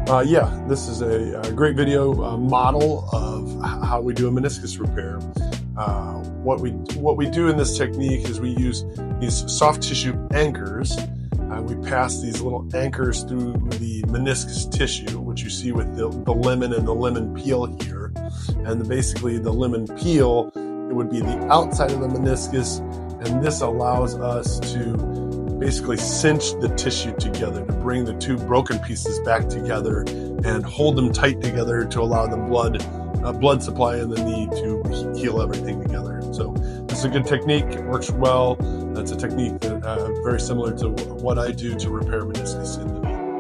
Yeah, this is a great video model of how we do a meniscus repair. What we do in this technique is we use these soft tissue anchors. We pass these little anchors through the meniscus tissue, which you see with the lemon and the lemon peel here. And basically the lemon peel, it would be the outside of the meniscus, and this allows us to basically cinch the tissue together to bring the two broken pieces back together and hold them tight together to allow the blood supply in the knee to heal everything together. So this is a good technique. It works well. That's a technique that very similar to what I do to repair meniscus in the knee.